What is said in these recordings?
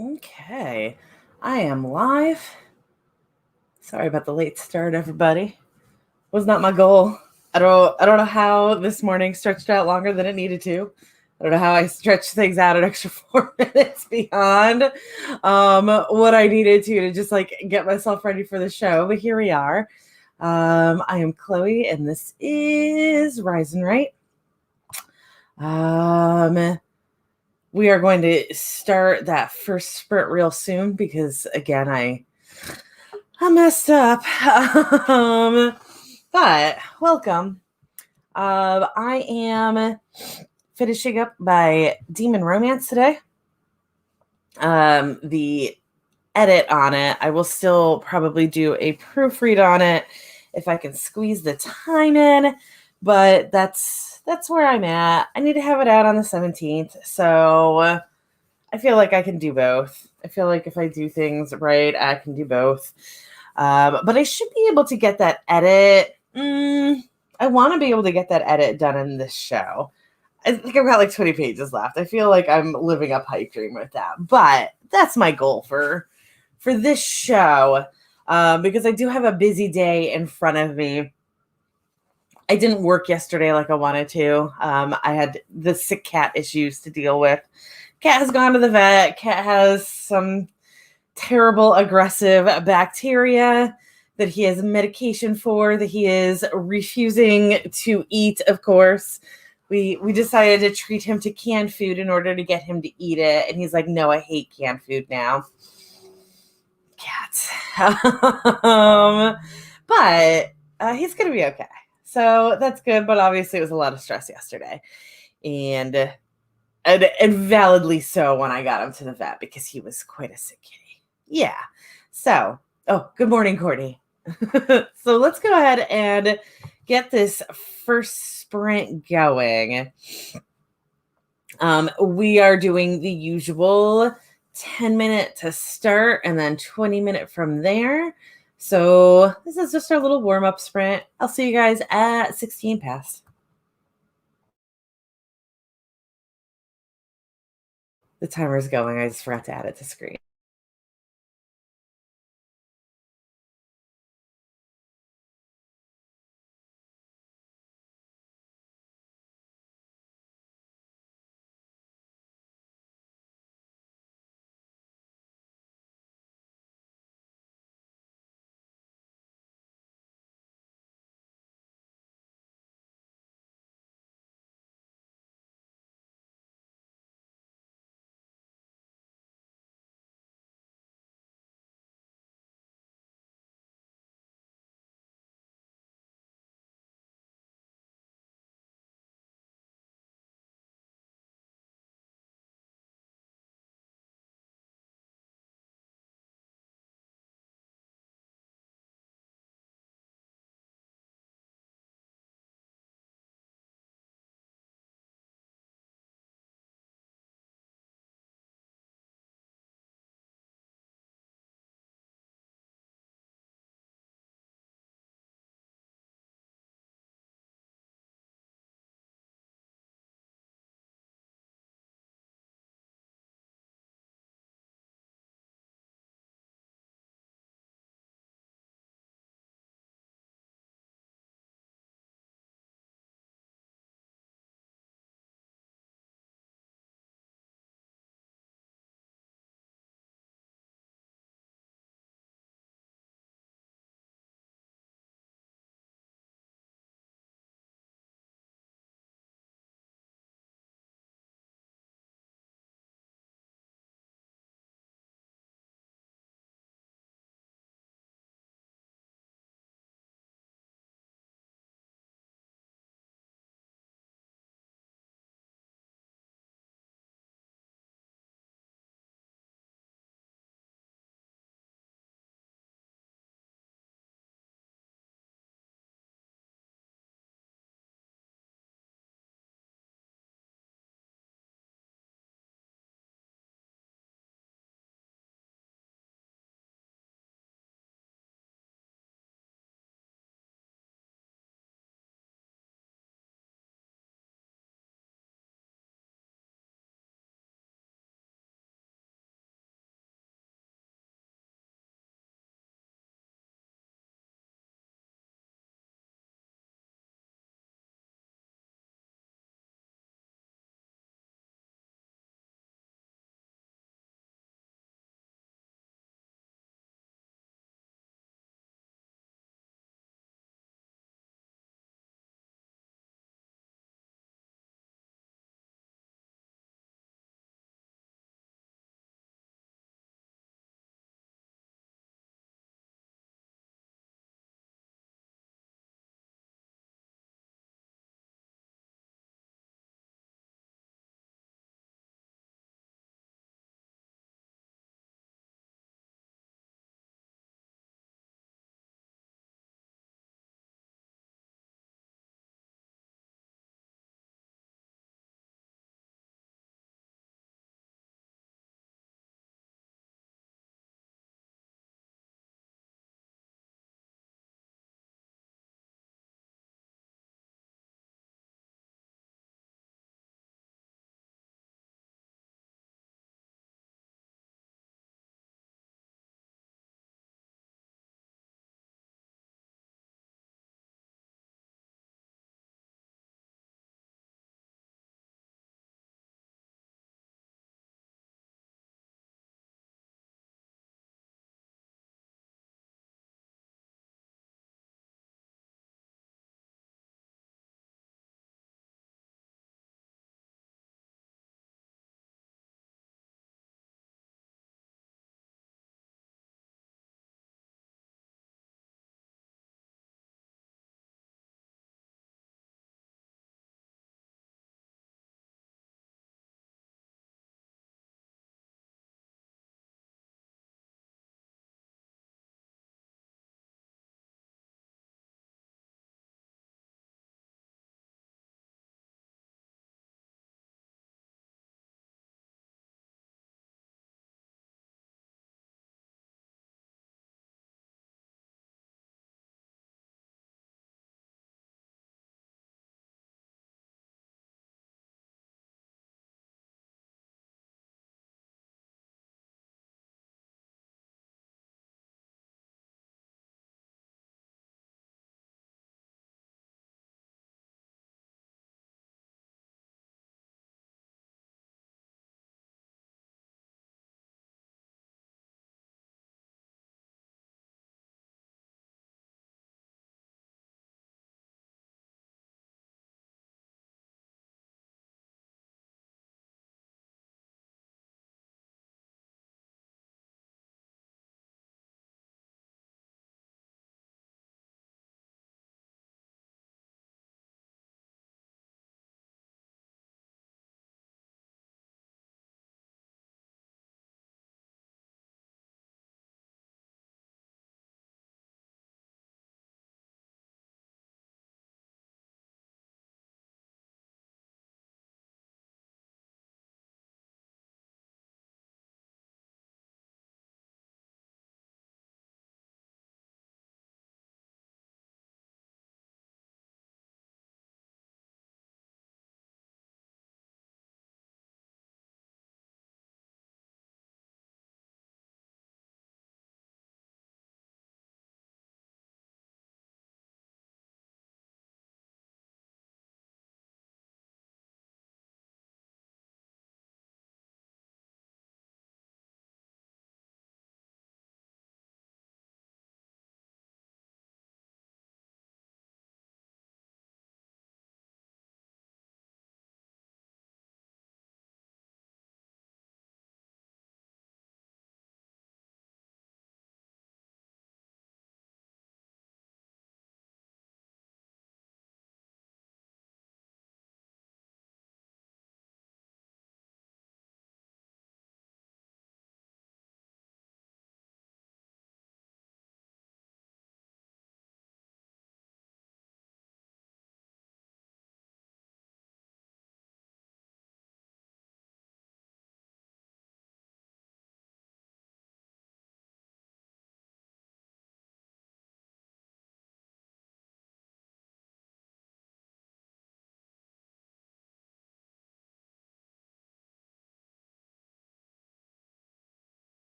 Okay, I am live. Sorry about the late start, everybody. Was not my goal. I don't know how this morning stretched out longer than it needed to. I don't know how I stretched things out an extra 4 minutes beyond what I needed to just like get myself ready for the show. But here we are. I am Chloe, and this is Rise and Right. We are going to start that first sprint real soon because, again, I messed up. But welcome. I am finishing up my Demon Romance today. The edit on it, I will still probably do a proofread on it if I can squeeze the time in, but that's where I'm at. I need to have it out on the 17th, so I feel like I can do both. I feel like if I do things right, I can do both. But I should be able to get that edit. I want to be able to get that edit done in this show. I think I've got like 20 pages left. I feel like I'm living a pipe dream with that. But that's my goal for this show, because I do have a busy day in front of me. I didn't work yesterday like I wanted to. I had the sick cat issues to deal with. Cat has gone to the vet. Cat has some terrible aggressive bacteria that he has medication for, that he is refusing to eat, of course. We decided to treat him to canned food in order to get him to eat it. And he's like, no, I hate canned food now. Cats. But he's going to be okay. So that's good. But obviously it was a lot of stress yesterday. And validly so when I got him to the vet because he was quite a sick kitty. Yeah. So, good morning, Courtney. So let's go ahead and get this first sprint going. We are doing the usual 10-minute to start and then 20-minute from there. So this is just our little warm-up sprint. I'll see you guys at 16 past. The timer is going. I just forgot to add it to screen.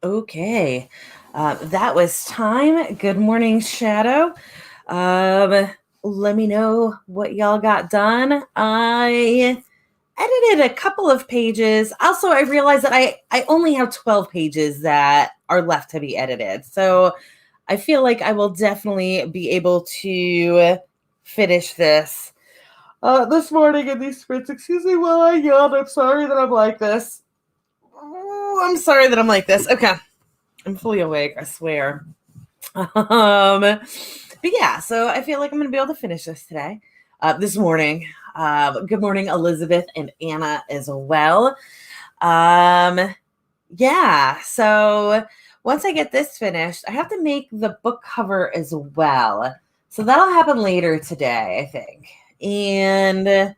Okay. That was time. Good morning, Shadow. Let me know what y'all got done. I edited a couple of pages. Also, I realized that I only have 12 pages that are left to be edited. So I feel like I will definitely be able to finish this morning in these sprints. Excuse me while I yawn. I'm sorry that I'm like this. Oh, I'm sorry that I'm like this. Okay. I'm fully awake, I swear. But yeah, so I feel like I'm going to be able to finish this today, this morning. Good morning, Elizabeth and Anna as well. Yeah, so once I get this finished, I have to make the book cover as well. So that'll happen later today, I think. And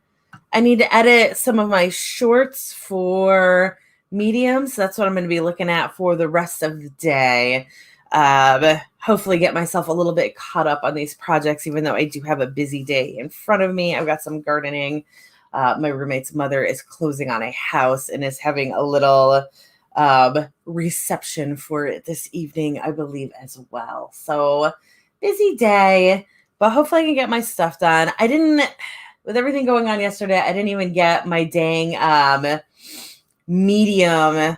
I need to edit some of my shorts for Medium. So that's what I'm going to be looking at for the rest of the day. Hopefully get myself a little bit caught up on these projects, even though I do have a busy day in front of me. I've got some gardening. My roommate's mother is closing on a house and is having a little reception for it this evening, I believe, as well. So busy day, but hopefully I can get my stuff done. With everything going on yesterday, I didn't even get my dang Medium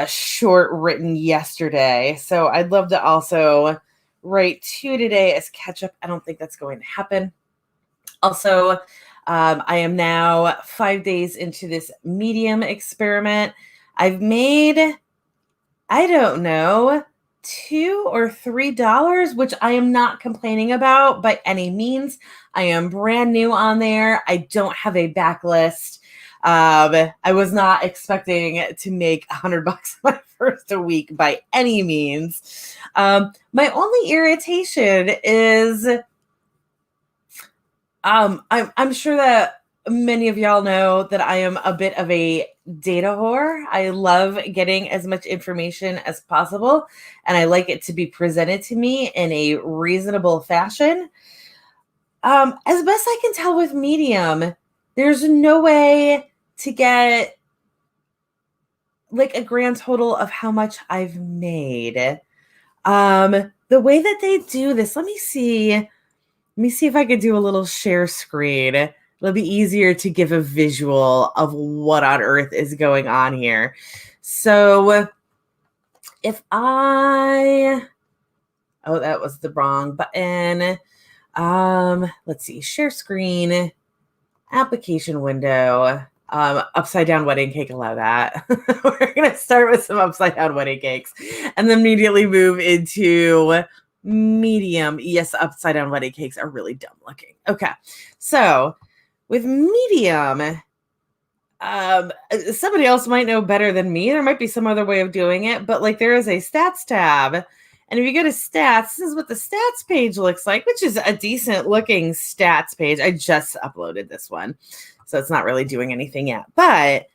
short written yesterday. So I'd love to also write 2 today as catch up. I don't think that's going to happen. Also, I am now 5 days into this Medium experiment. I've made, I don't know, $2 or $3, which I am not complaining about by any means. I am brand new on there. I don't have a backlist. I was not expecting to make $100 my first week by any means. My only irritation is, I'm sure that many of y'all know that I am a bit of a data whore. I love getting as much information as possible, and I like it to be presented to me in a reasonable fashion. As best I can tell with Medium, there's no way to get like a grand total of how much I've made. The way that they do this, let me see if I could do a little share screen. It'll be easier to give a visual of what on earth is going on here. So if that was the wrong button. Let's see, share screen, application window, upside down wedding cake, allow that. We're going to start with some upside down wedding cakes and then immediately move into Medium. Yes, upside down wedding cakes are really dumb looking. Okay, so with Medium, somebody else might know better than me. There might be some other way of doing it, but like there is a stats tab. And if you go to stats, this is what the stats page looks like, which is a decent looking stats page. I just uploaded this one, so it's not really doing anything yet. But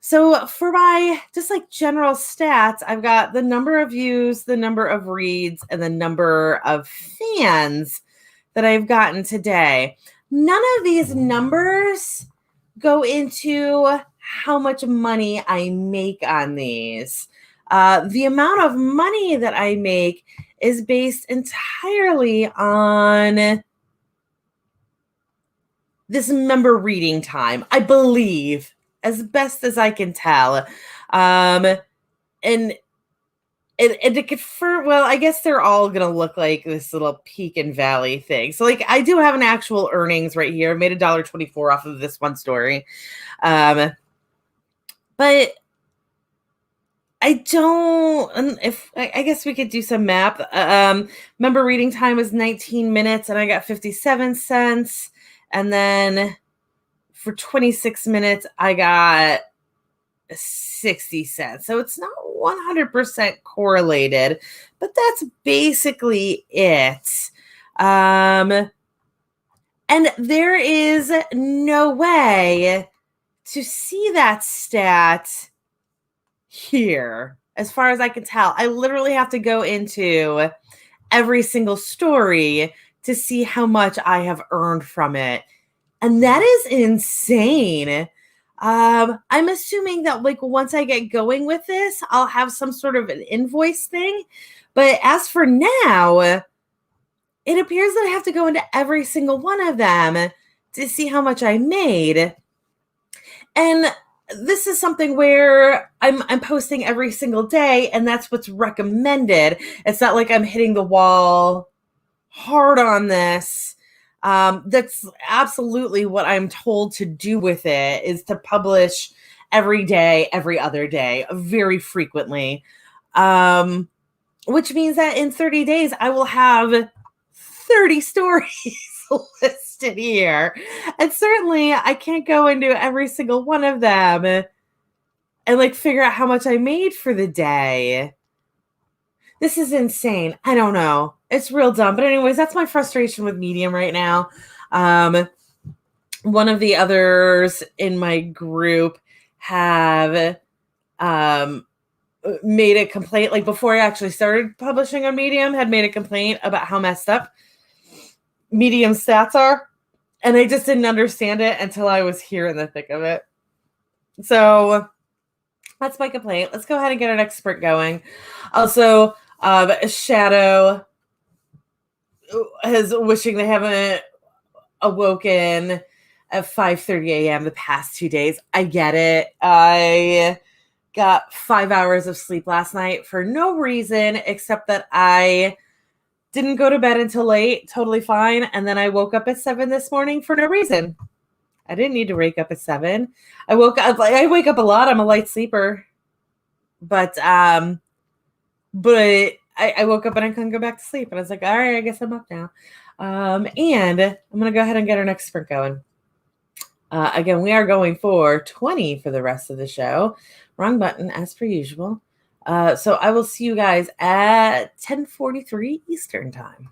so for my just like general stats, I've got the number of views, the number of reads, and the number of fans that I've gotten today. None of these numbers go into how much money I make on these. The amount of money that I make is based entirely on this member reading time, I believe, as best as I can tell. And to confirm, well, I guess they're all going to look like this little peak and valley thing. So like I do have an actual earnings right here. I made $1.24 off of this one story. But I don't, if I guess we could do some math. Member reading time was 19 minutes and I got 57 cents. And then for 26 minutes, I got 60 cents. So it's not 100% correlated, but that's basically it. And there is no way to see that stat here, as far as I can tell. I literally have to go into every single story to see how much I have earned from it. And that is insane. I'm assuming that like once I get going with this, I'll have some sort of an invoice thing. But as for now, it appears that I have to go into every single one of them to see how much I made. And this is something where I'm posting every single day, and that's what's recommended. It's not like I'm hitting the wall hard on this. That's absolutely what I'm told to do with it, is to publish every day, every other day, very frequently. Which means that in 30 days, I will have 30 stories listed here. And certainly I can't go into every single one of them and like figure out how much I made for the day. This is insane. I don't know. It's real dumb. But anyways, that's my frustration with Medium right now. One of the others in my group have made a complaint, like before I actually started publishing on Medium, had made a complaint about how messed up Medium stats are. And I just didn't understand it until I was here in the thick of it. So that's my complaint. Let's go ahead and get our next sprint going. Also, Shadow is wishing they haven't awoken at 5:30 a.m. the past 2 days. I get it. I got 5 hours of sleep last night for no reason except that I didn't go to bed until late, totally fine. And then I woke up at 7 this morning for no reason. I didn't need to wake up at 7. I wake up a lot. I'm a light sleeper. But I woke up and I couldn't go back to sleep. And I was like, all right, I guess I'm up now. And I'm going to go ahead and get our next sprint going. Again, we are going for 20 for the rest of the show. Wrong button, as per usual. So I will see you guys at 10:43 Eastern time.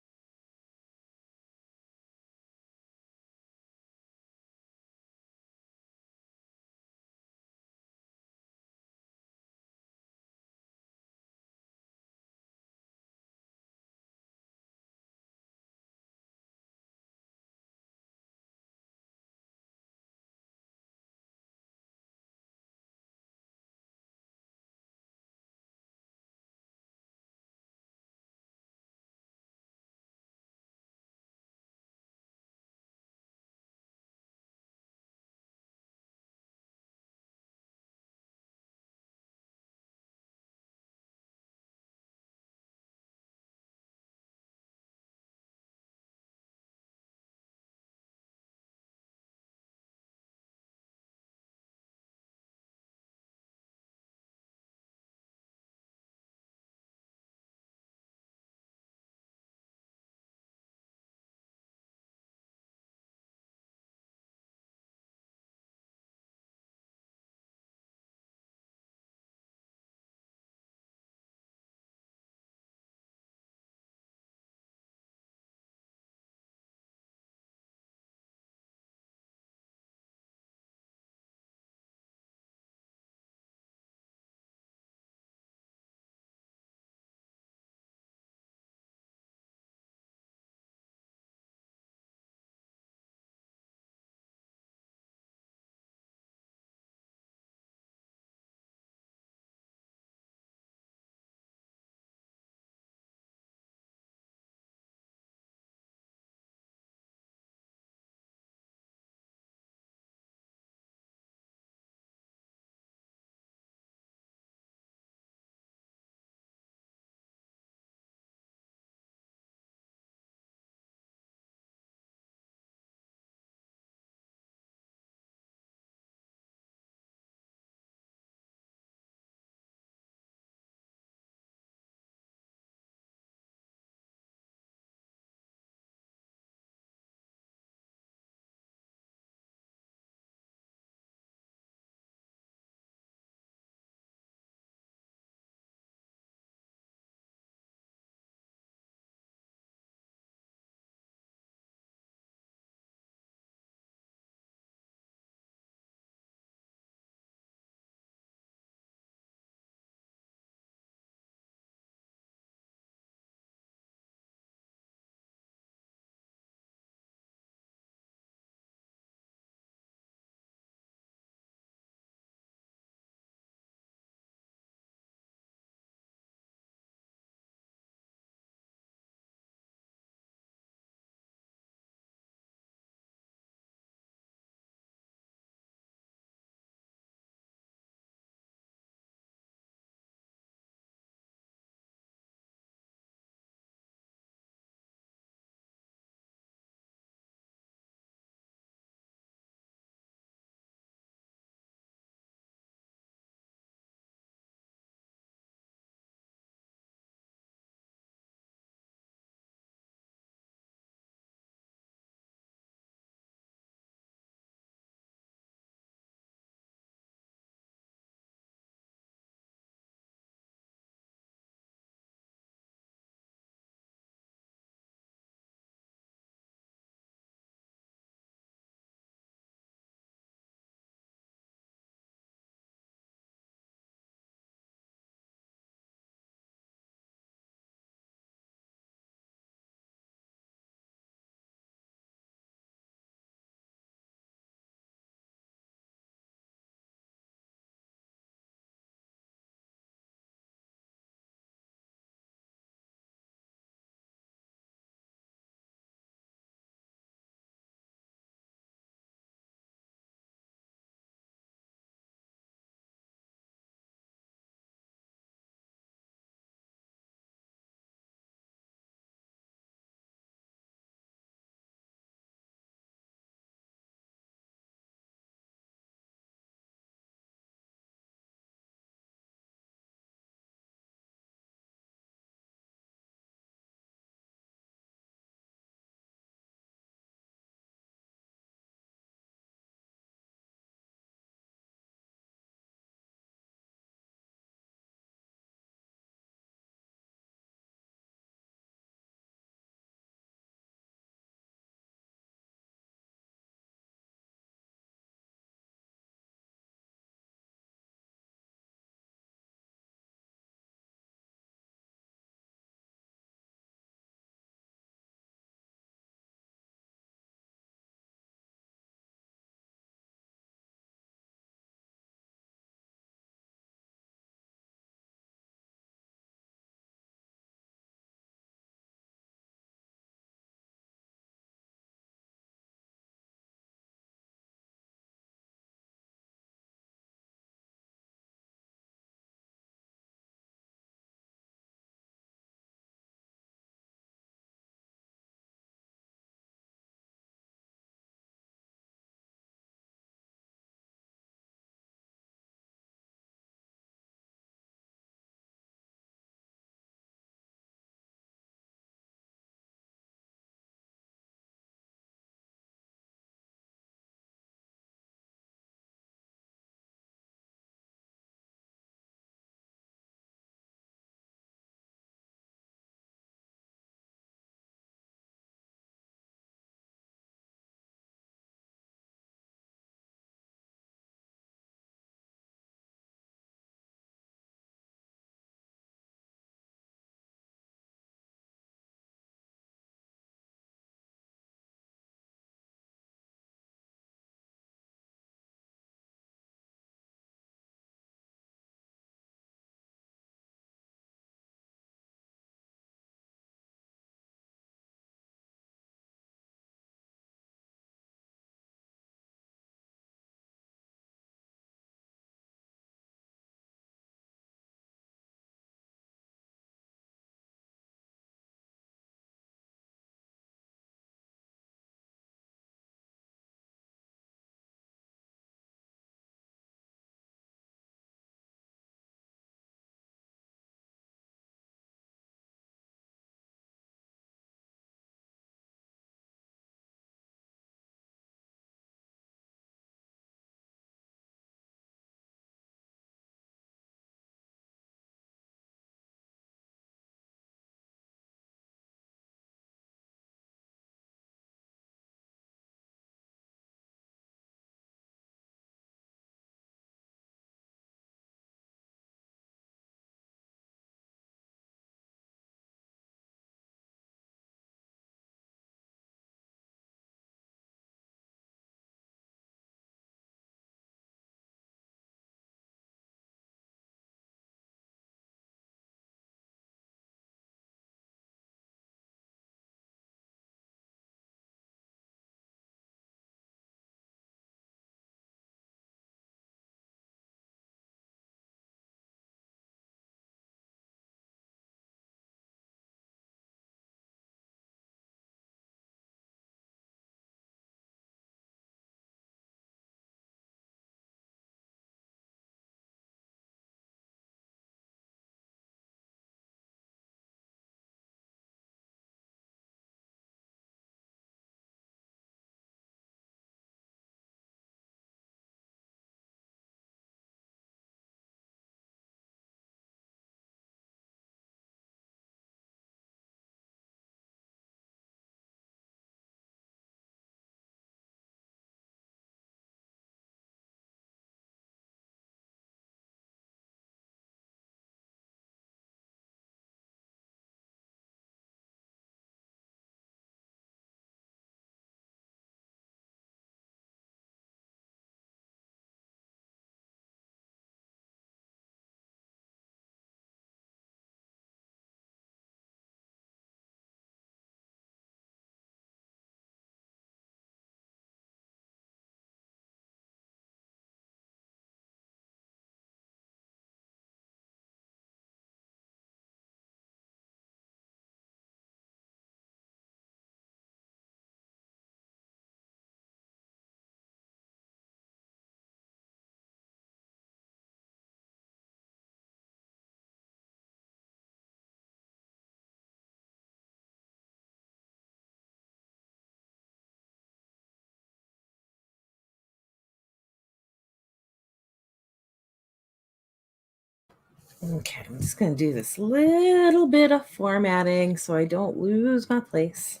Okay, I'm just going to do this little bit of formatting so I don't lose my place.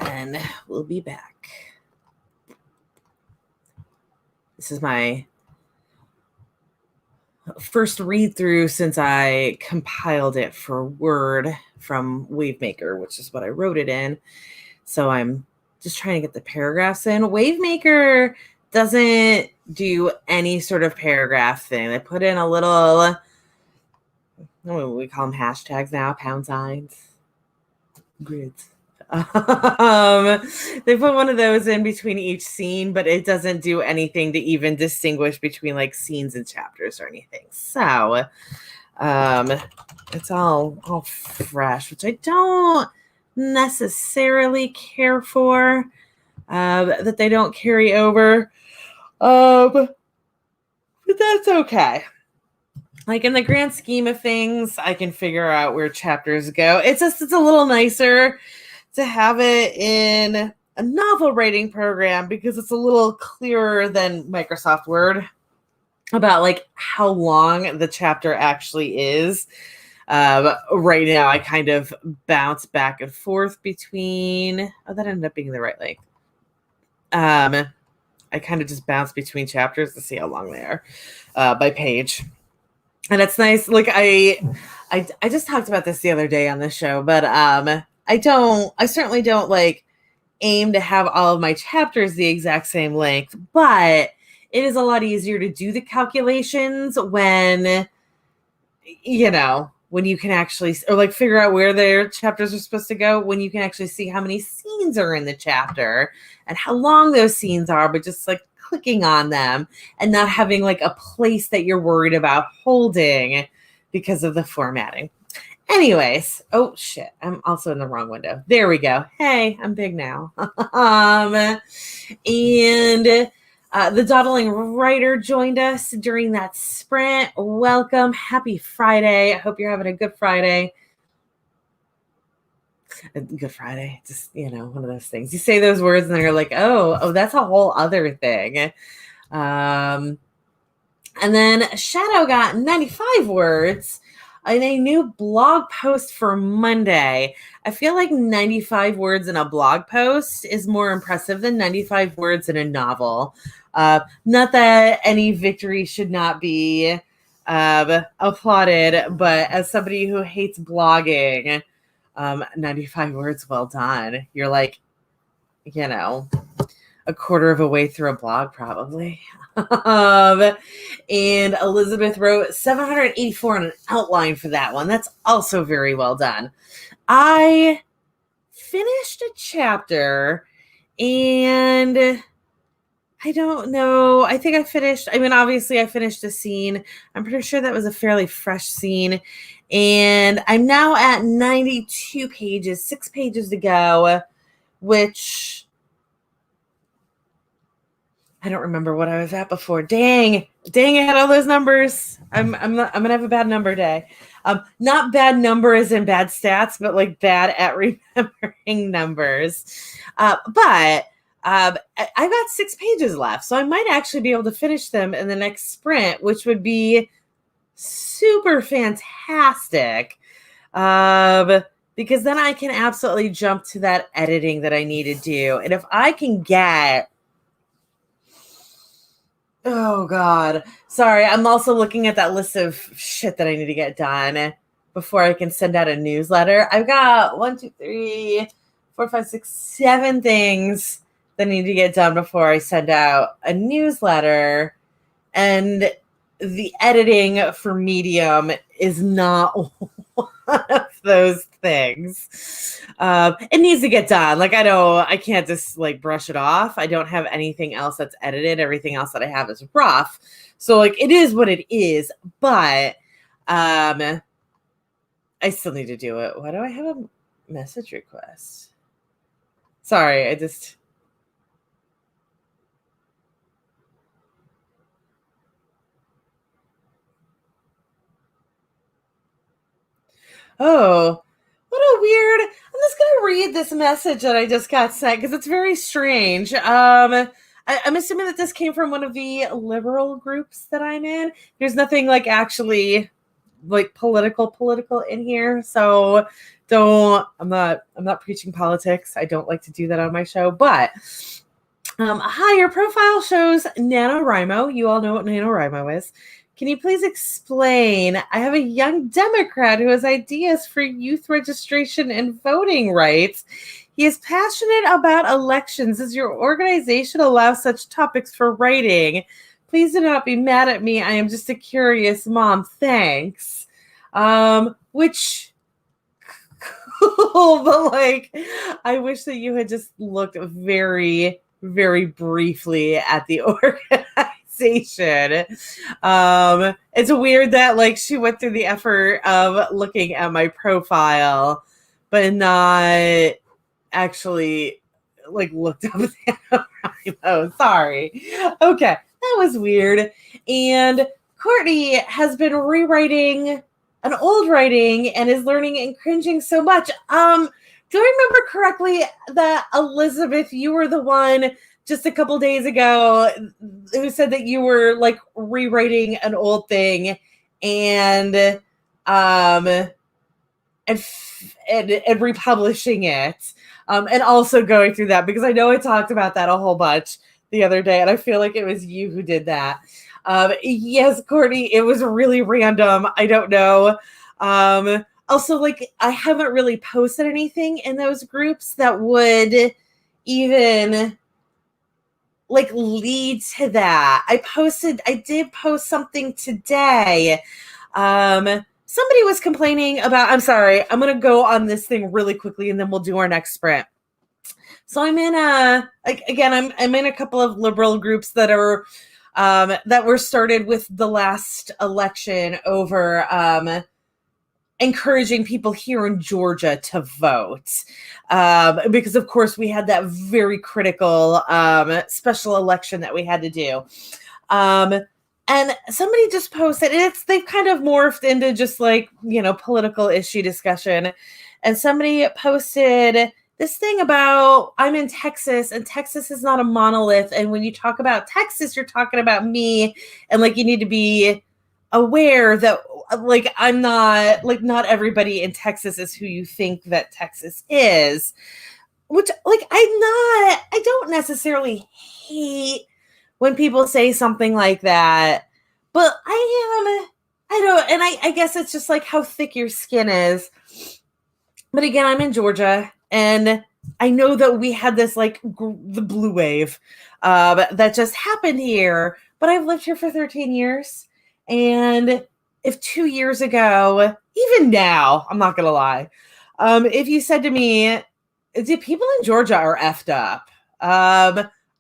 And we'll be back. This is my first read through since I compiled it for Word from Wavemaker, which is what I wrote it in. So I'm just trying to get the paragraphs in. Wavemaker doesn't do any sort of paragraph thing. They put in a little, we call them hashtags now, pound signs, grids. They put one of those in between each scene, but it doesn't do anything to even distinguish between like scenes and chapters or anything. So it's all fresh, which I don't necessarily care for, that they don't carry over. But that's okay. Like in the grand scheme of things, I can figure out where chapters go. It's a little nicer to have it in a novel writing program because it's a little clearer than Microsoft Word about like how long the chapter actually is. Right now, I kind of bounce back and forth between. Oh, that ended up being the right length. I kind of just bounce between chapters to see how long they are by page. And it's nice. Like I just talked about this the other day on the show, but I certainly don't like aim to have all of my chapters the exact same length, but it is a lot easier to do the calculations when, when you can actually, or like figure out where their chapters are supposed to go, when you can actually see how many scenes are in the chapter and how long those scenes are, but just like clicking on them and not having like a place that you're worried about holding because of the formatting. Anyways, oh shit, I'm also in the wrong window. There we go. Hey, I'm big now. And the dawdling writer joined us during that sprint. Welcome. Happy Friday. I hope you're having a good Friday. Good Friday. Just, one of those things. You say those words and then you're like, oh, that's a whole other thing. And then Shadow got 95 words in a new blog post for Monday. I feel like 95 words in a blog post is more impressive than 95 words in a novel. Not that any victory should not be applauded, but as somebody who hates blogging, 95 words, well done. You're like, a quarter of a way through a blog, probably. And Elizabeth wrote 784 on an outline for that one. That's also very well done. I finished a chapter and I don't know. I think obviously I finished a scene. I'm pretty sure that was a fairly fresh scene. And I'm now at 92 pages, 6 pages to go, which I don't remember what I was at before. Dang, I had all those numbers. I'm gonna have a bad number day. Not bad number as in bad stats, but like bad at remembering numbers. But I got 6 pages left, so I might actually be able to finish them in the next sprint, which would be super fantastic. Because then I can absolutely jump to that editing that I need to do. And if I can get, oh God, sorry, I'm also looking at that list of shit that I need to get done before I can send out a newsletter. I've got 1, 2, 3, 4, 5, 6, 7 things that need to get done before I send out a newsletter. And the editing for Medium is not one of those things. It needs to get done. Like, I can't just like brush it off. I don't have anything else that's edited. Everything else that I have is rough. So like, it is what it is, but I still need to do it. Why do I have a message request? Sorry, Oh, what a weird. I'm just going to read this message that I just got sent because it's very strange. I'm assuming that this came from one of the liberal groups that I'm in. There's nothing like actually like political in here. So I'm not preaching politics. I don't like to do that on my show, but hi, your profile shows NaNoWriMo. You all know what NaNoWriMo is. Can you please explain? I have a young Democrat who has ideas for youth registration and voting rights. He is passionate about elections. Does your organization allow such topics for writing? Please do not be mad at me. I am just a curious mom. Thanks. Which cool, but like, I wish that you had just looked very, very briefly at the organization. It's weird that like she went through the effort of looking at my profile, but not actually like looked up at oh, sorry. Okay, that was weird. And Courtney has been rewriting an old writing and is learning and cringing so much. Do I remember correctly that Elizabeth, you were the one just a couple days ago who said that you were like rewriting an old thing and republishing it, and also going through that, because I know I talked about that a whole bunch the other day, and I feel like it was you who did that. Yes, Courtney, it was really random. I don't know. Also, like, I haven't really posted anything in those groups that would even like lead to that. I did post something today. Somebody was complaining about, I'm sorry, I'm going to go on this thing really quickly and then we'll do our next sprint. So I'm in I'm in a couple of liberal groups that are, that were started with the last election over, encouraging people here in Georgia to vote. Because of course we had that very critical, special election that we had to do. And somebody just posted, and they've kind of morphed into just like, political issue discussion. And somebody posted this thing about, I'm in Texas and Texas is not a monolith. And when you talk about Texas, you're talking about me. And like, you need to be aware that like, I'm not, like, not everybody in Texas is who you think that Texas is. Which, like, I don't necessarily hate when people say something like that, but I guess it's just like how thick your skin is. But again, I'm in Georgia, and I know that we had this like the blue wave that just happened here, but I've lived here for 13 years. And if 2 years ago, even now, I'm not going to lie, if you said to me, the people in Georgia are effed up,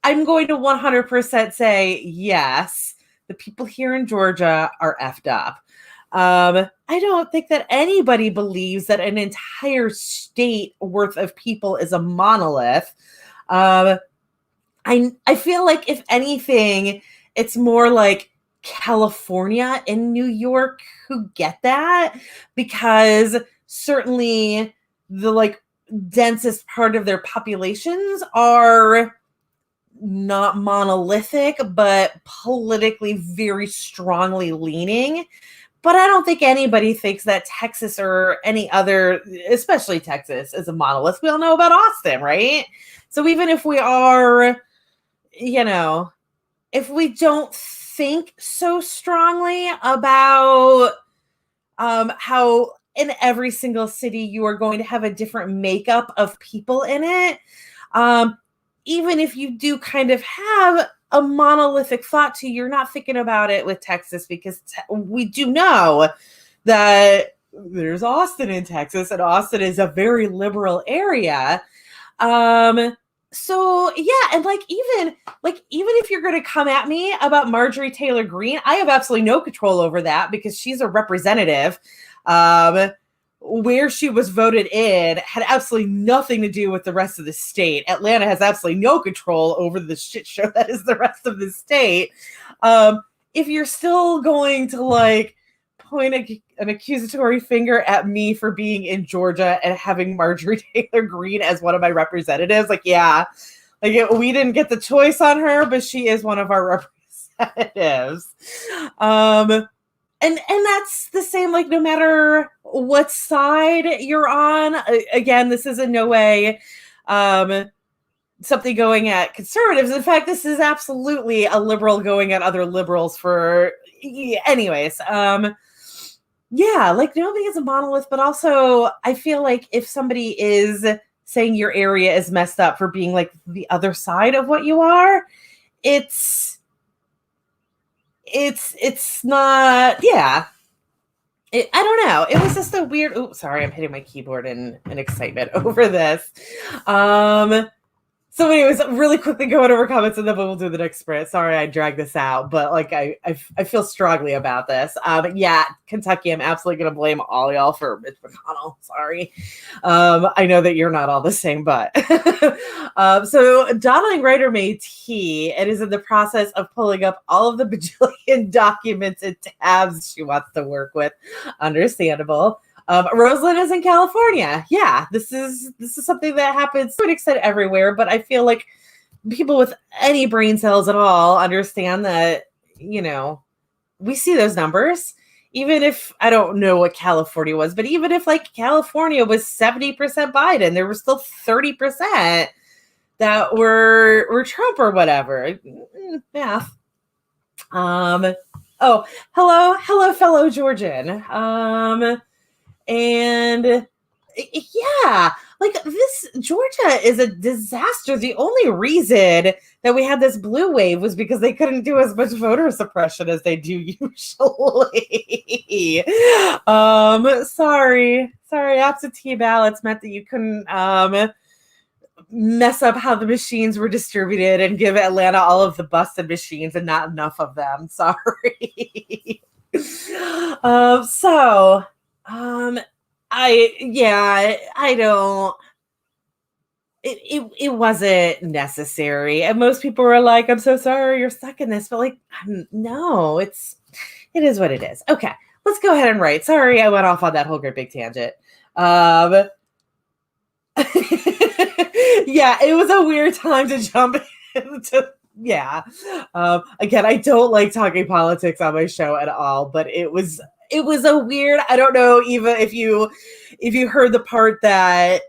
I'm going to 100% say yes. The people here in Georgia are effed up. I don't think that anybody believes that an entire state worth of people is a monolith. I feel like if anything, it's more like California and New York who get that, because certainly the like densest part of their populations are not monolithic, but politically very strongly leaning. But I don't think anybody thinks that Texas or any other, especially Texas, is a monolith. We all know about Austin, right? So even if we are, if we don't think so strongly about how in every single city you are going to have a different makeup of people in it, even if you do kind of have a monolithic thought to, you're not thinking about it with Texas, because we do know that there's Austin in Texas, and Austin is a very liberal area. So yeah, and even if you're going to come at me about Marjorie Taylor Greene, I have absolutely no control over that, because she's a representative. Where she was voted in had absolutely nothing to do with the rest of the state. Atlanta has absolutely no control over the shit show that is the rest of the state. If you're still going to like point an accusatory finger at me for being in Georgia and having Marjorie Taylor Greene as one of my representatives, we didn't get the choice on her, but she is one of our representatives. and that's the same, like, no matter what side you're on. Again, this is in no way um something going at conservatives. In fact, this is absolutely a liberal going at other liberals for anyways. Yeah, like nobody is a monolith, but also I feel like if somebody is saying your area is messed up for being like the other side of what you are, it's it's not, yeah. I don't know. It was just a weird. Oops, sorry, I'm hitting my keyboard in excitement over this. Um, So, anyways, really quickly going over comments and then we'll do the next sprint. Sorry, I dragged this out, but like I feel strongly about this. Yeah, Kentucky, I'm absolutely going to blame all y'all for Mitch McConnell. Sorry, I know that you're not all the same, but so Dawdling Writer made tea and is in the process of pulling up all of the bajillion documents and tabs she wants to work with. Understandable. Rosalind is in California. Yeah, this is something that happens to an extent everywhere, but I feel like people with any brain cells at all understand that, we see those numbers. Even if I don't know what California was, but even if like California was 70% Biden, there were still 30% that were Trump or whatever. Math. Oh, hello, fellow Georgian. And yeah, like this Georgia is a disaster. The only reason that we had this blue wave was because they couldn't do as much voter suppression as they do usually. Sorry, absentee ballots meant that you couldn't mess up how the machines were distributed and give Atlanta all of the busted machines and not enough of them. Sorry. So I don't. It wasn't necessary, and most people were like, "I'm so sorry, you're stuck in this," but like, no, it is what it is. Okay, let's go ahead and write. Sorry, I went off on that whole great big tangent. Um, yeah, it was a weird time to jump into. Yeah. Again, I don't like talking politics on my show at all, but it was a weird. I don't know even if you heard the part that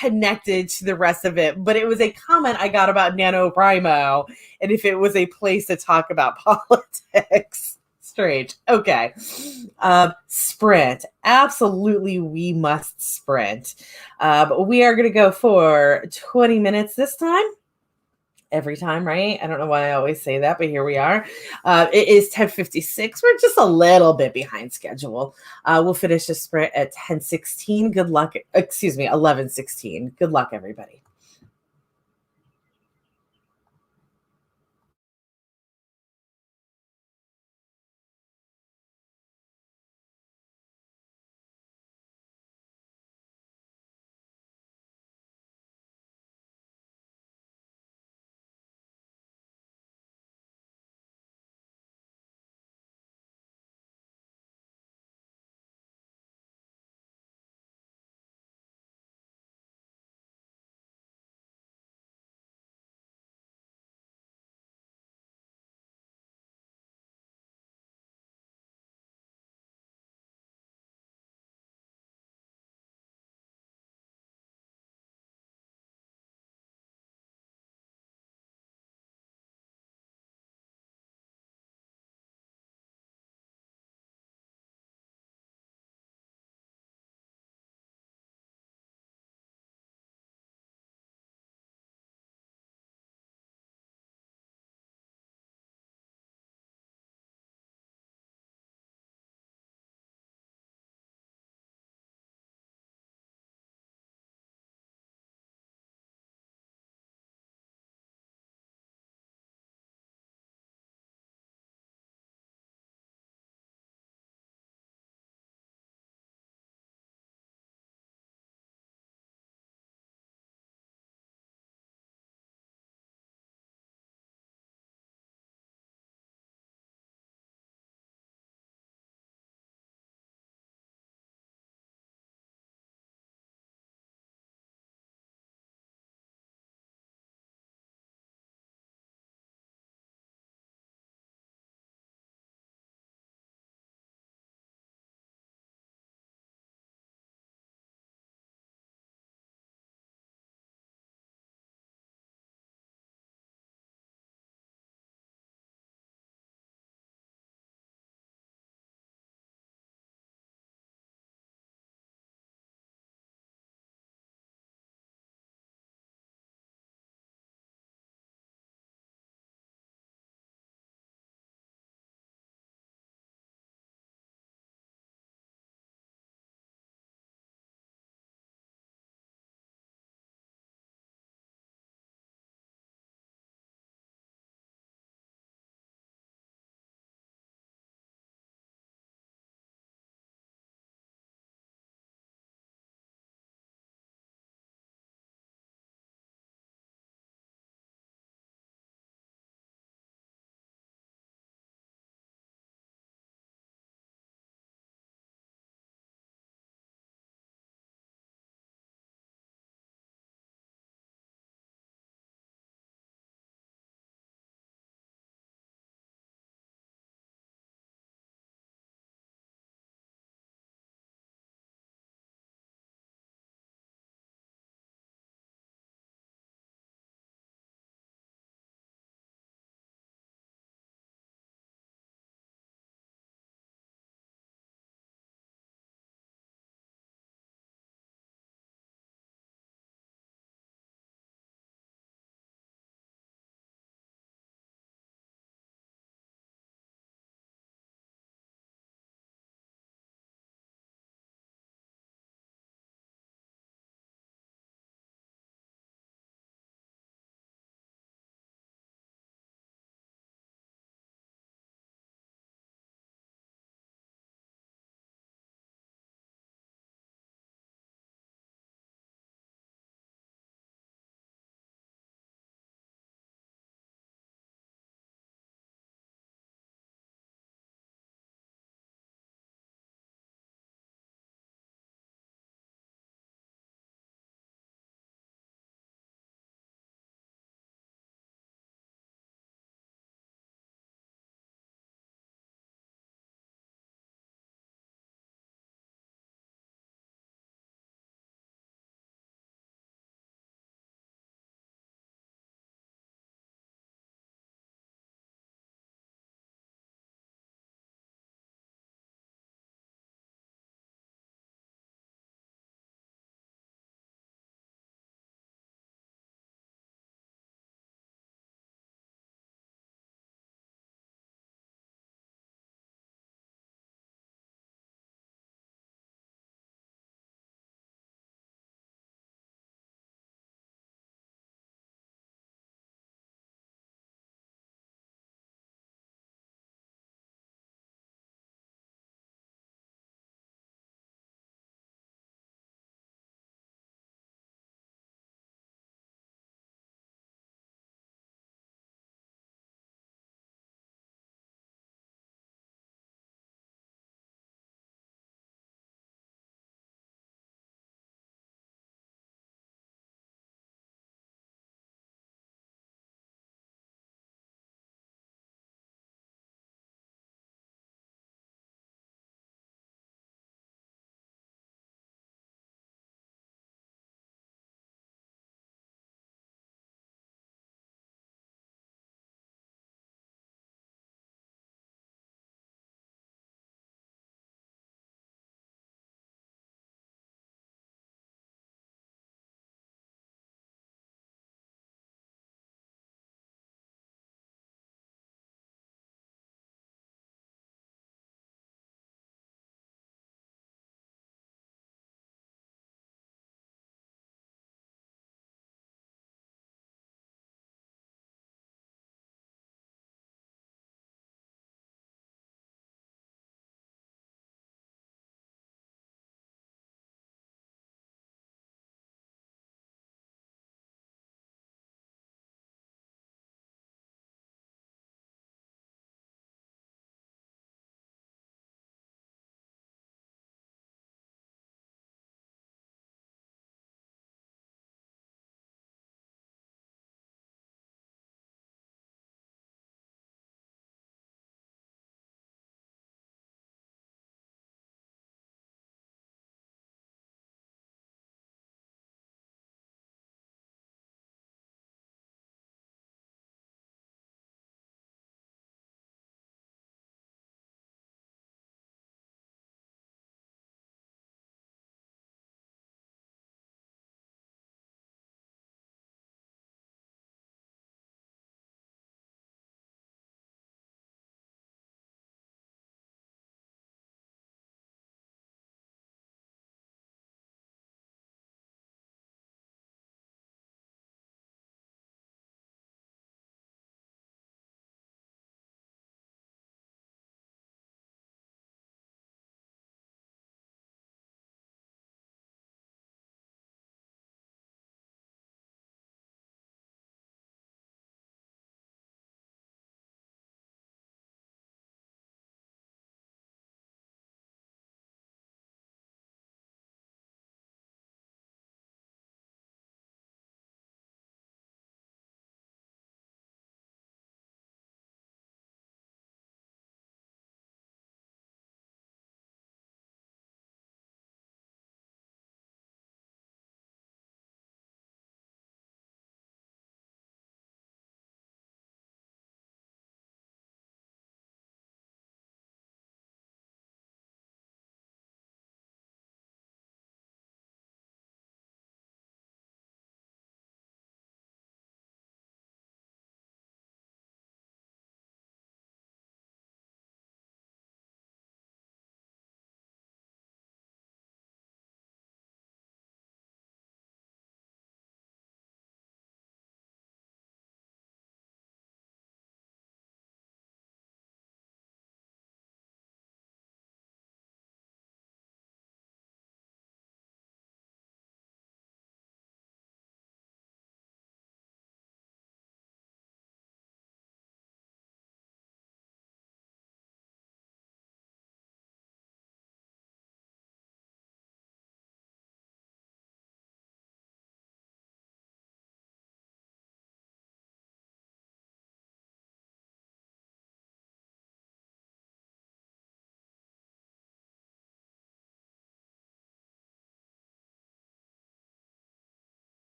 connected to the rest of it, but it was a comment I got about NaNoWriMo and if it was a place to talk about politics. Strange. Okay. Sprint. Absolutely, we must sprint. We are going to go for 20 minutes this time. Every time, right? I don't know why I always say that, but here we are. It is 10:56. We're just a little bit behind schedule. We'll finish the sprint at 10:16. Good luck. Excuse me, 11:16. Good luck, everybody.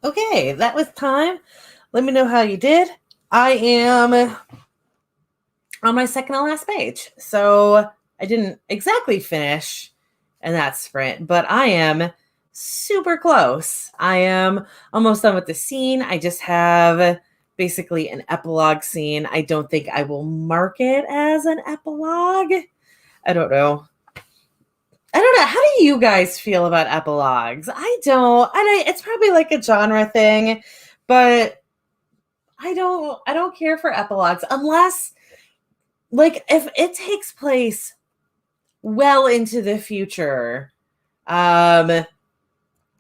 Okay, that was time. Let me know how you did. I am on my second to last page. So I didn't exactly finish in that sprint, but I am super close. I am almost done with the scene. I just have basically an epilogue scene. I don't think I will mark it as an epilogue. I don't know. How do you guys feel about epilogues? I don't. It's probably like a genre thing, but I don't care for epilogues unless, like, if it takes place well into the future, I'm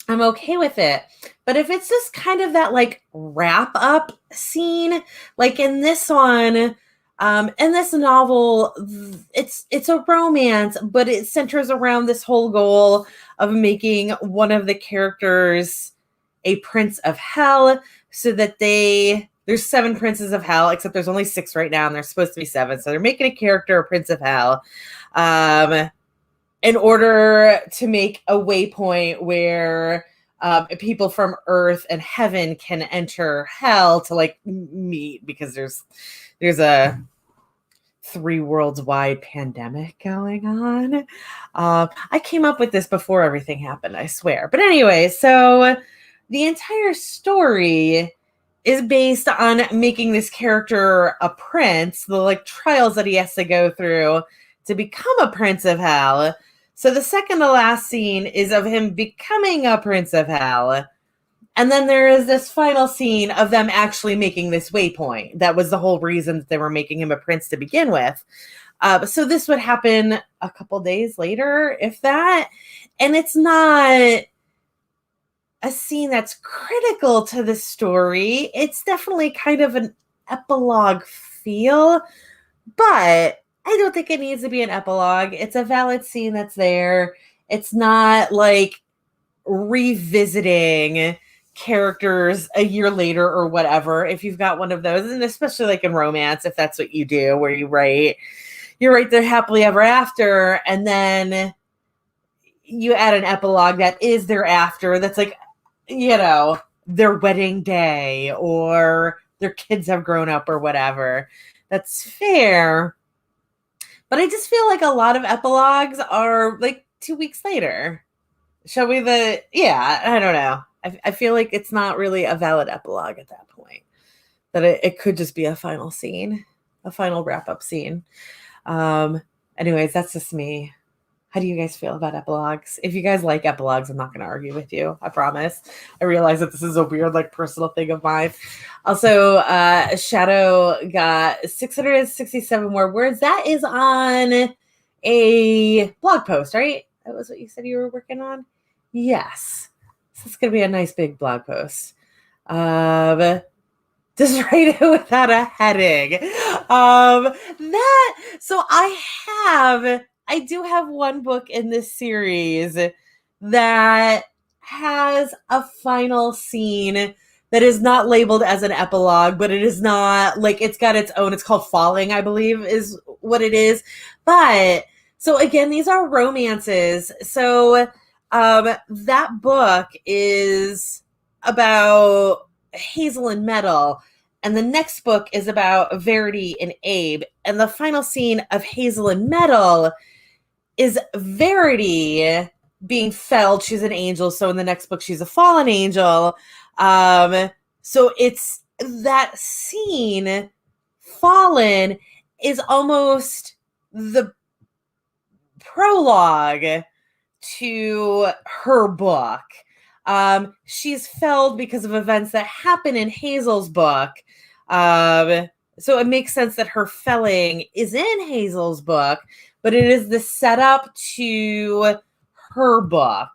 okay with it. But if it's just kind of that like wrap up scene, like in this one, in this novel, it's a romance, but it centers around this whole goal of making one of the characters a prince of hell, so that there's 7 princes of hell, except there's only 6 right now, and there's supposed to be 7. So they're making a character a prince of hell, in order to make a waypoint where people from Earth and heaven can enter hell to like meet, because there's a 3 worlds wide pandemic going on. I came up with this before everything happened, I swear. But anyway, so the entire story is based on making this character a prince, the like trials that he has to go through to become a prince of hell. So the second to last scene is of him becoming a prince of hell. And then there is this final scene of them actually making this waypoint. That was the whole reason that they were making him a prince to begin with. So this would happen a couple days later, if that. And it's not a scene that's critical to the story. It's definitely kind of an epilogue feel, but I don't think it needs to be an epilogue. It's a valid scene that's there. It's not like revisiting characters a year later or whatever, if you've got one of those, and especially like in romance, if that's what you do, where you write their happily ever after, and then you add an epilogue that is their after, that's like, you know, their wedding day or their kids have grown up or whatever. That's fair. But I just feel like a lot of epilogues are like 2 weeks later. Shall we I don't know. I feel like it's not really a valid epilogue at that point. That it could just be a final scene, a final wrap-up scene. Anyways, that's just me. How do you guys feel about epilogues? If you guys like epilogues, I'm not going to argue with you. I promise. I realize that this is a weird, like, personal thing of mine. Also, Shadow got 667 more words. That is on a blog post, right? That was what you said you were working on? Yes. So it's going to be a nice big blog post. Just write it without a heading. So I do have one book in this series that has a final scene that is not labeled as an epilogue, but it is not like, it's got its own, it's called Falling, I believe is what it is. But so again, these are romances. So that book is about Hazel and Metal, and the next book is about Verity and Abe. And the final scene of Hazel and Metal is Verity being felled. She's an angel, so in the next book she's a fallen angel. So it's that scene, Fallen, is almost the prologue to her book. She's felled because of events that happen in Hazel's book. So it makes sense that her felling is in Hazel's book, but it is the setup to her book.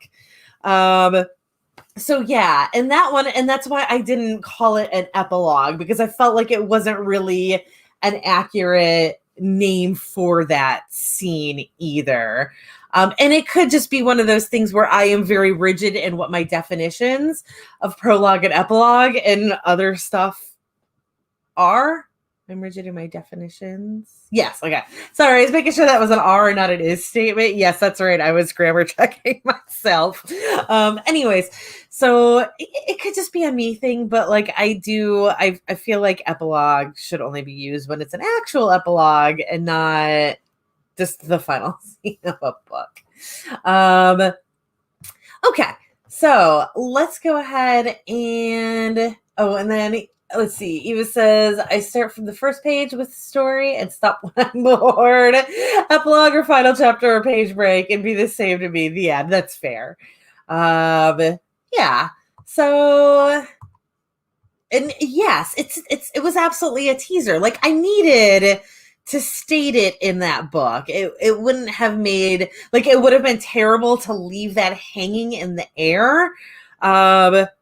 So yeah, and that one, and that's why I didn't call it an epilogue, because I felt like it wasn't really an accurate name for that scene either. And it could just be one of those things where I am very rigid in what my definitions of prologue and epilogue and other stuff are. I'm rigid in my definitions. Yes, okay. Sorry, I was making sure that was an R, not an is statement. Yes, that's right. I was grammar checking myself. Anyways, so it could just be a me thing, but like I feel like epilogue should only be used when it's an actual epilogue and not just the final scene of a book. Okay, so let's go ahead and and then let's see. Eva says, I start from the first page with the story and stop when I'm bored. Epilogue or final chapter or page break and be the same to me. The end. That's fair. Yeah. So and yes, it was absolutely a teaser. Like I needed to state it in that book. It wouldn't have made like it would have been terrible to leave that hanging in the air.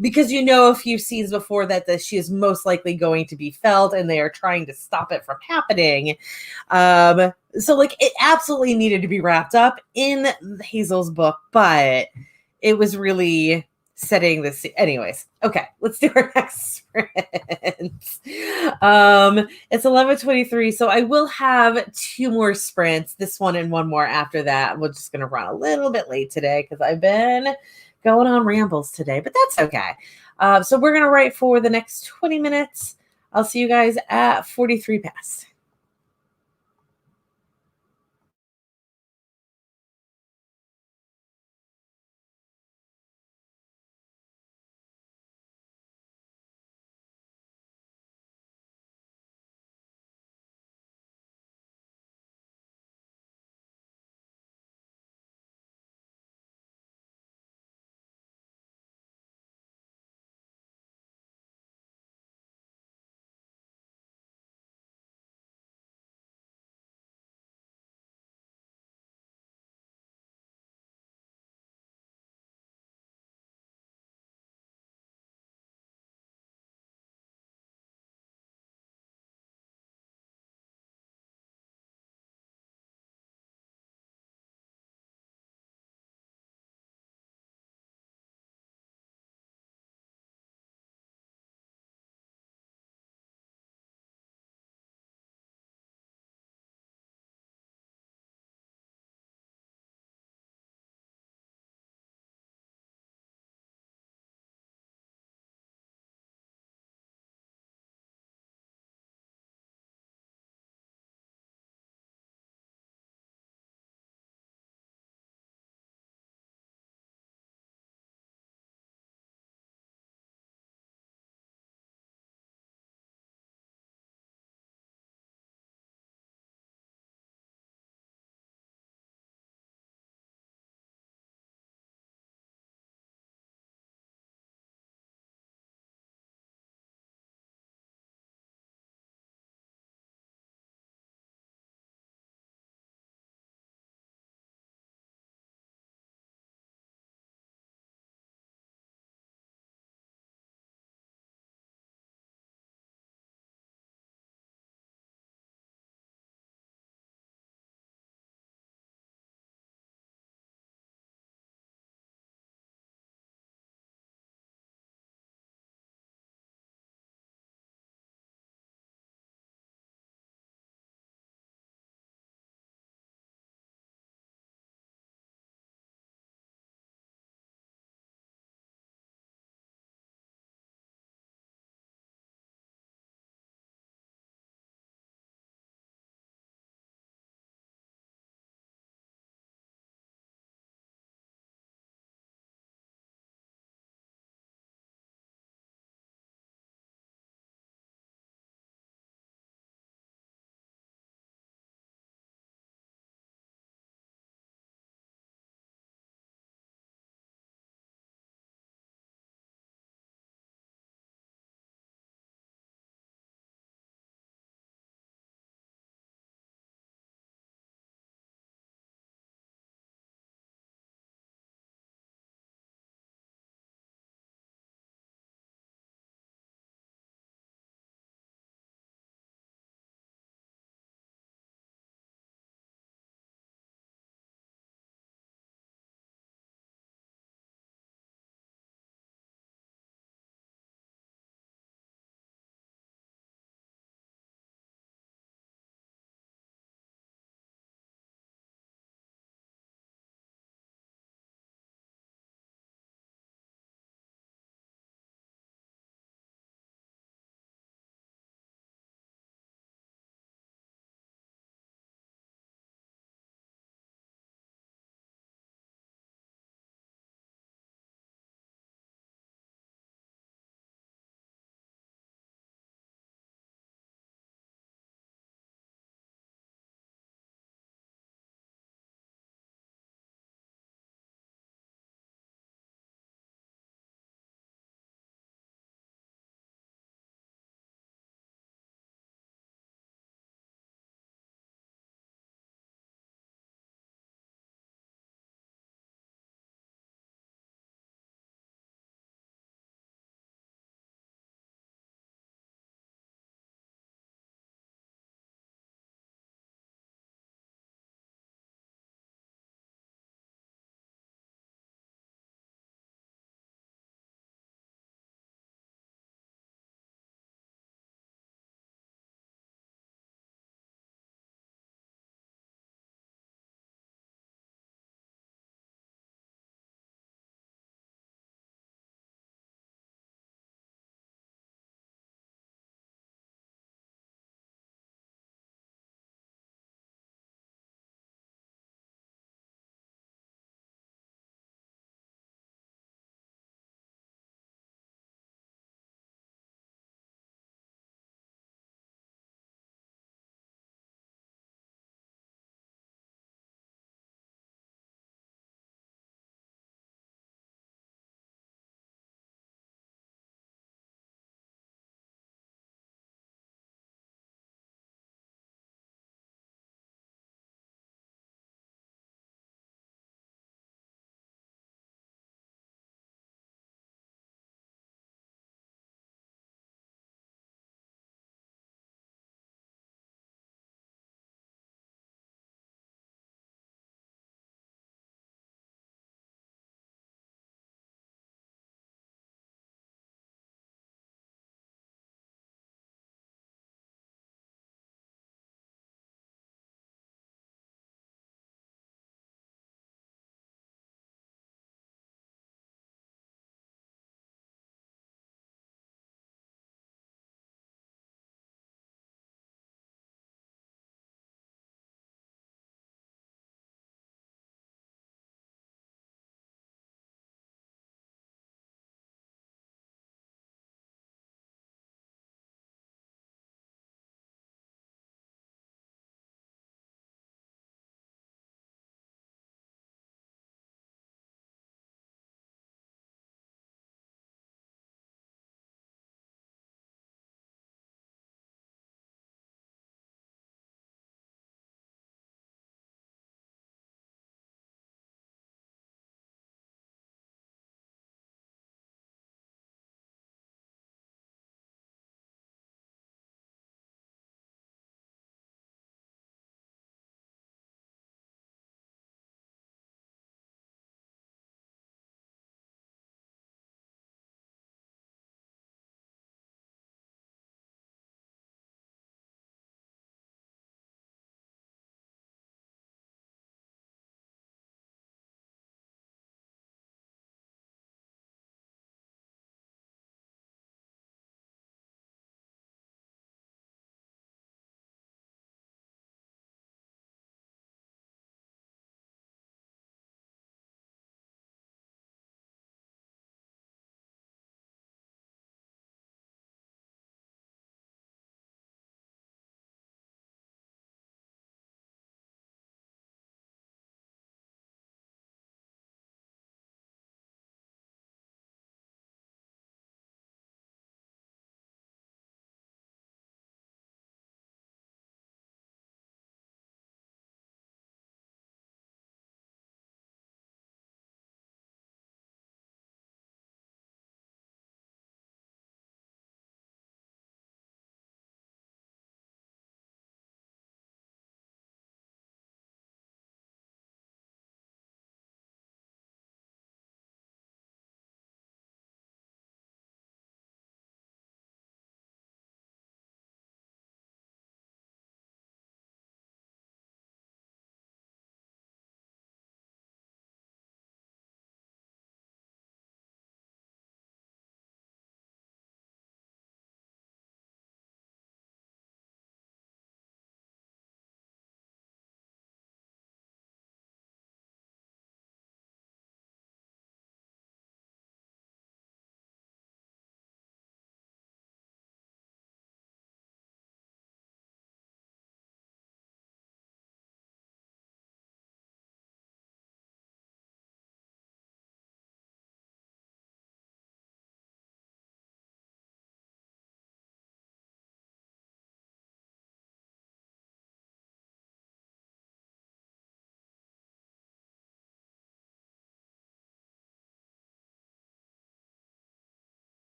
Because a few scenes before that she is most likely going to be felt and they are trying to stop it from happening. So like it absolutely needed to be wrapped up in Hazel's book, but it was really setting this. Anyways, okay, let's do our next sprint. It's 11:23, so I will have 2 more sprints, this one and one more after that. We're just gonna run a little bit late today because I've been going on rambles today, but that's okay. So we're gonna write for the next 20 minutes. I'll see you guys at 43 past.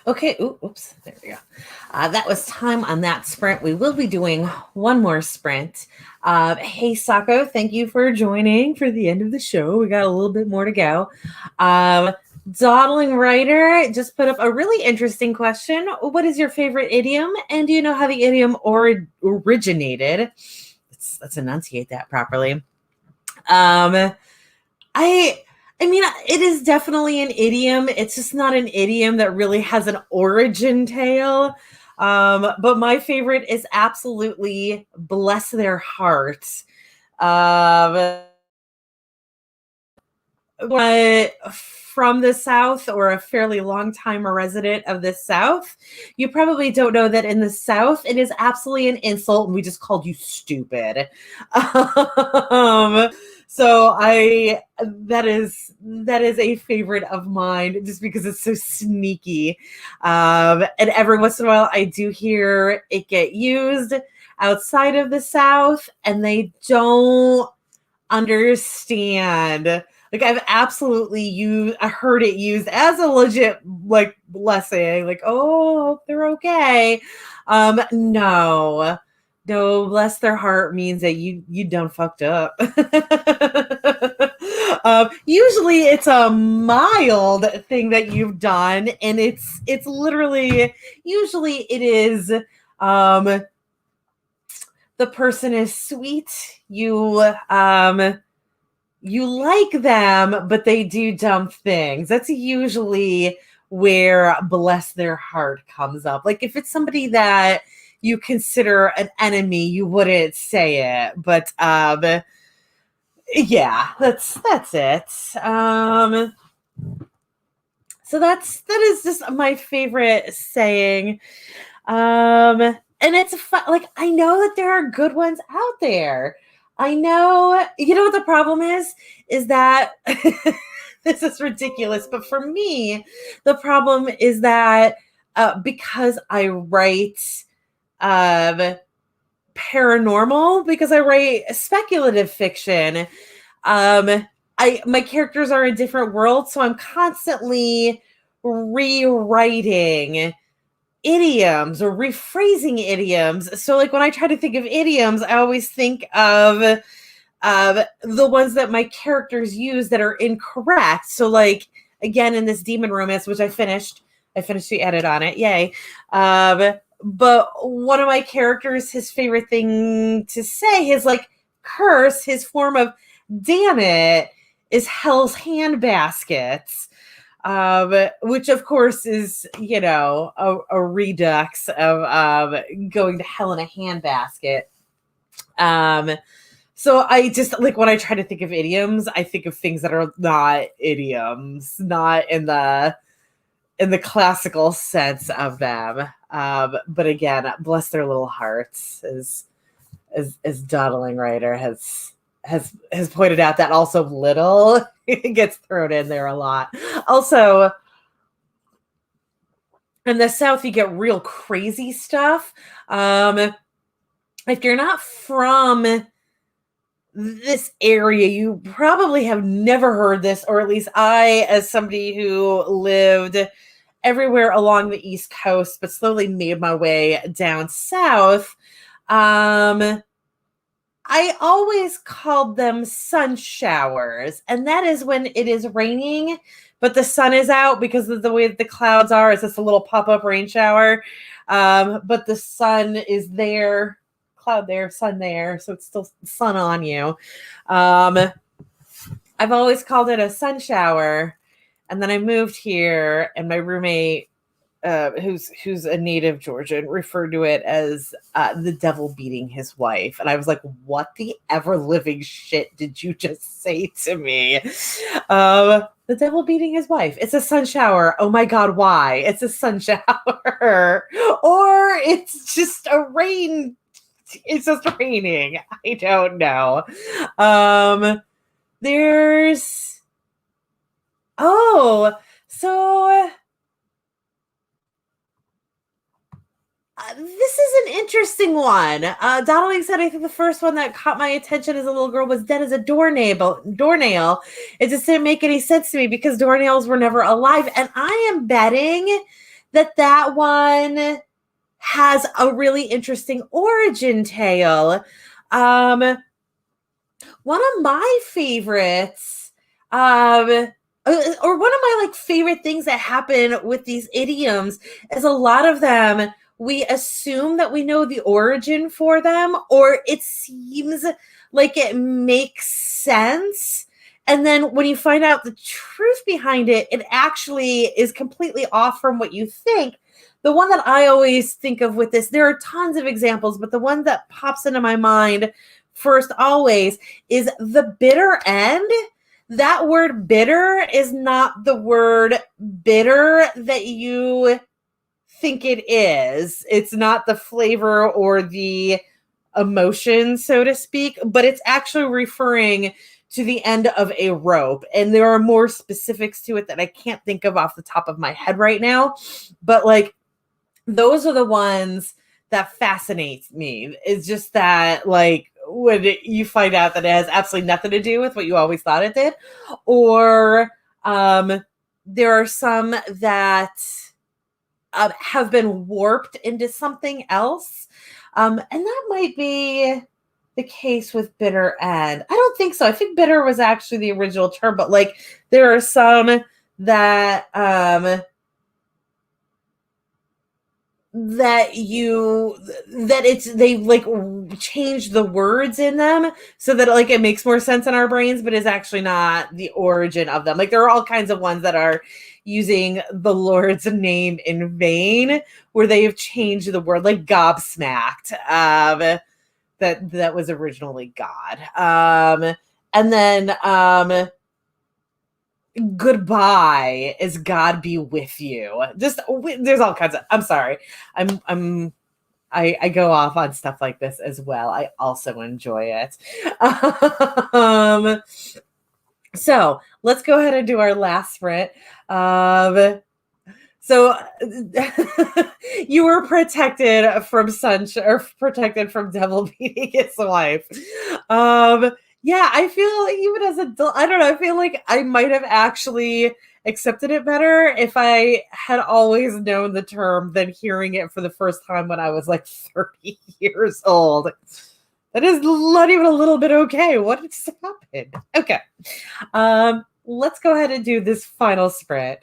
Okay. Oops. There we go. That was time on that sprint. We will be doing one more sprint. Hey, Sako, thank you for joining for the end of the show. We got a little bit more to go. Dawdling Writer just put up a really interesting question. What is your favorite idiom? And do you know how the idiom originated? Let's enunciate that properly. I mean, it is definitely an idiom. It's just not an idiom that really has an origin tale. But my favorite is absolutely bless their hearts. But from the South, or a fairly long time a resident of the South, you probably don't know that in the South, it is absolutely an insult, and we just called you stupid. So that is a favorite of mine, just because it's so sneaky. And every once in a while, I do hear it get used outside of the South, and they don't understand. Like, I've absolutely heard it used as a legit, like, blessing. Like, oh, they're okay. No, bless their heart means that you done fucked up. Usually it's a mild thing that you've done, and it's literally, usually it is, the person is sweet. You like them, but they do dumb things. That's usually where bless their heart comes up. Like, if it's somebody that you consider an enemy, you wouldn't say it. But yeah, that's it. So that is just my favorite saying. And it's fun. Like, I know that there are good ones out there. I know, you know what the problem is that this is ridiculous. But for me, the problem is that because I write paranormal, because I write speculative fiction, my characters are in different worlds, so I'm constantly rewriting idioms or rephrasing idioms. So, like, when I try to think of idioms, I always think of the ones that my characters use that are incorrect. So, like, again, in this demon romance, which I finished the edit on it, yay. But one of my characters, his favorite thing to say, his, like, curse, his form of damn it, is hell's handbaskets. Which of course is, you know, a redux of going to hell in a handbasket. So I just, like, when I try to think of idioms, I think of things that are not idioms, not in the classical sense of them. But again, bless their little hearts, as Dawdling Writer has pointed out, that also little gets thrown in there a lot. Also, in the South, you get real crazy stuff. If you're not from this area, you probably have never heard this, or at least I, as somebody who lived everywhere along the East Coast, but slowly made my way down south, I always called them sun showers, and that is when it is raining, but the sun is out, because of the way that the clouds are. It's just a little pop-up rain shower, but the sun is there, cloud there, sun there, so it's still sun on you. I've always called it a sun shower, and then I moved here, and my roommate, who's a native Georgian, referred to it as the devil beating his wife. And I was like, what the ever living shit did you just say to me? The devil beating his wife. It's a sun shower. Oh my God, why? It's a sun shower. Or it's just a rain. It's just raining. I don't know. This is an interesting one. Donnelly said, I think the first one that caught my attention as a little girl was dead as a doornail. It just didn't make any sense to me because doornails were never alive. And I am betting that one has a really interesting origin tale. Um, One of my favorites, or one of my like favorite things that happen with these idioms is a lot of them we assume that we know the origin for them, or it seems like it makes sense. And then when you find out the truth behind it, it actually is completely off from what you think. The one that I always think of with this, there are tons of examples, but the one that pops into my mind first always is the bitter end. That word bitter is not the word bitter that you think it is. It's not the flavor or the emotion, so to speak, but it's actually referring to the end of a rope. And there are more specifics to it that I can't think of off the top of my head right now. But like, those are the ones that fascinate me. It's just that, like, when you find out that it has absolutely nothing to do with what you always thought it did, or there are some that have been warped into something else, and that might be the case with bitter end. I don't think so. I think bitter was actually the original term, but like there are some that that it's they like change the words in them so that like it makes more sense in our brains, but is actually not the origin of them. Like there are all kinds of ones that are using the Lord's name in vain, where they have changed the word, like gobsmacked, that was originally God. And then goodbye is God be with you. Just there's all kinds of. I'm sorry. I go off on stuff like this as well. I also enjoy it. Um, so let's go ahead and do our last sprint. So you were protected from sunshine, or protected from devil beating his wife. Um, yeah, I feel like even as a, I don't know, I feel like I might have actually accepted it better if I had always known the term than hearing it for the first time when I was like 30 years old. That is not even a little bit okay. What just happened? Okay. Let's go ahead and do this final sprint.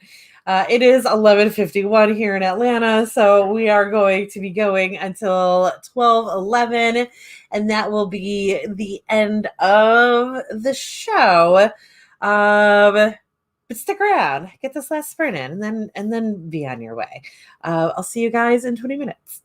It is 11:51 here in Atlanta, so we are going to be going until 12:11, and that will be the end of the show. But stick around, get this last sprint in, and then be on your way. I'll see you guys in 20 minutes.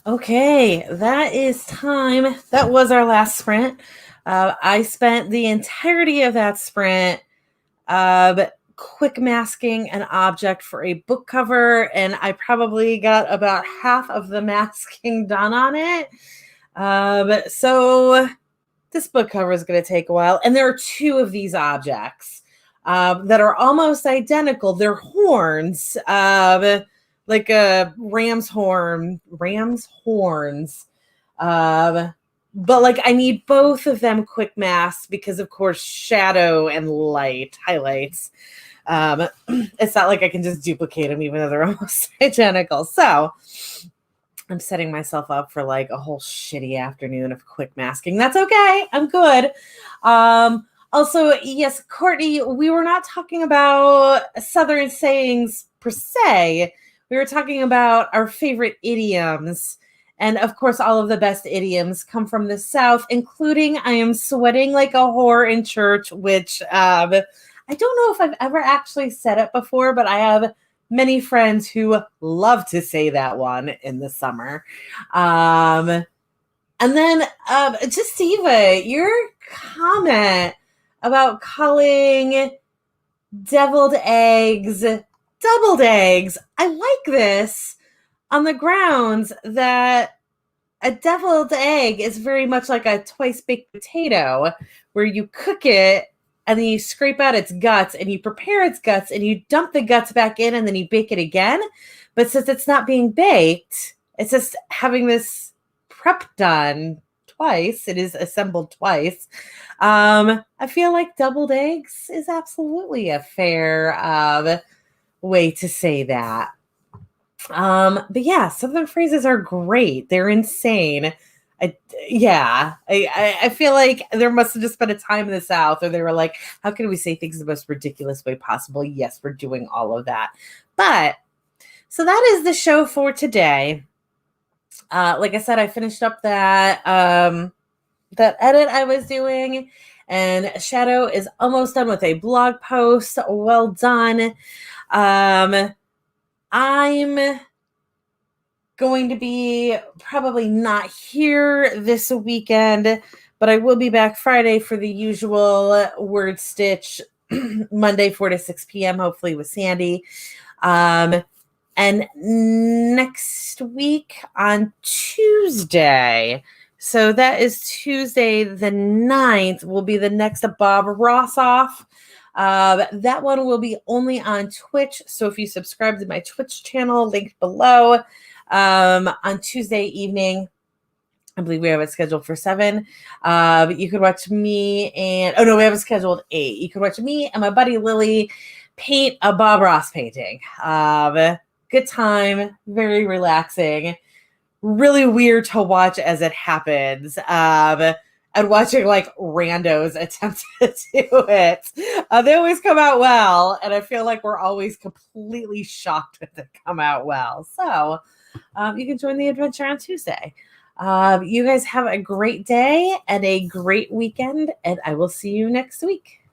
Okay, that is time. That was our last sprint. I spent the entirety of that sprint quick masking an object for a book cover, and I probably got about half of the masking done on it. So this book cover is going to take a while, and there are two of these objects that are almost identical. They're horns, like a ram's horns. But like I need both of them quick masked because, of course, shadow and light highlights. It's not like I can just duplicate them, even though they're almost identical. So I'm setting myself up for like a whole shitty afternoon of quick masking. That's okay. I'm good. Also, yes, Courtney, we were not talking about Southern sayings per se. We were talking about our favorite idioms. And of course, all of the best idioms come from the South, including I am sweating like a whore in church, which I don't know if I've ever actually said it before, but I have many friends who love to say that one in the summer. And then Justiva, your comment about calling deviled eggs doubled eggs. I like this on the grounds that a deviled egg is very much like a twice baked potato, where you cook it and then you scrape out its guts and you prepare its guts and you dump the guts back in and then you bake it again. But since it's not being baked, it's just having this prep done twice. It is assembled twice. I feel like doubled eggs is absolutely a fair way to say that. But yeah, Southern phrases are great. They're insane. I feel like there must have just been a time in the South where they were like, how can we say things the most ridiculous way possible? Yes, we're doing all of that. But so that is the show for today. Like I said, I finished up that edit I was doing, and Shadow is almost done with a blog post. Well done. I'm going to be probably not here this weekend, but I will be back Friday for the usual Word Stitch Monday 4 to 6 p.m. hopefully with Sandy. And next week on Tuesday, so that is Tuesday the 9th, will be the next Bob Ross off. That one will be only on Twitch. So if you subscribe to my Twitch channel, linked below, on Tuesday evening, I believe we have it scheduled for 7. You could watch me we have it scheduled 8. You could watch me and my buddy Lily paint a Bob Ross painting. Good time, very relaxing, really weird to watch as it happens. And watching like randos attempt to do it. They always come out well, and I feel like we're always completely shocked when they come out well. So you can join the adventure on Tuesday. You guys have a great day and a great weekend, and I will see you next week.